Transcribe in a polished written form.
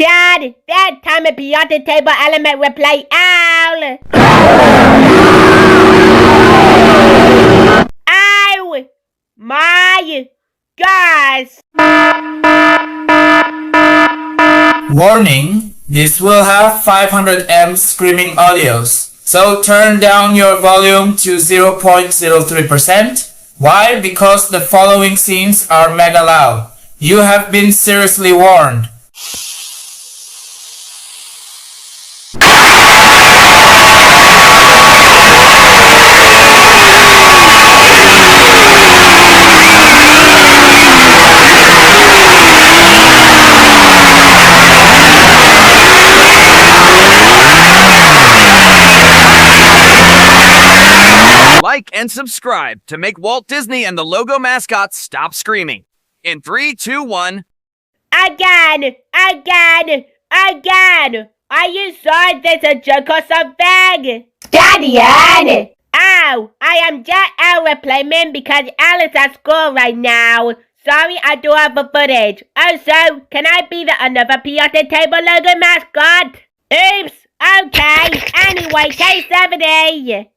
God, that time a periodic table element will play out. Ow! My gosh! Warning, this will have 500 M screaming audios, so turn down your volume to 0.03%. Why? Because the following scenes are mega loud. You have been seriously warned. Like and subscribe to make Walt Disney and the logo mascots stop screaming. In 3, 2, 1. Again! Are you sure this a joke or something? Guardian! Ow! I am just out replaying because Alice at school right now. Sorry, I do have a footage. Also, can I be the another periodic table logo mascot? Oops! Okay, anyway, K70!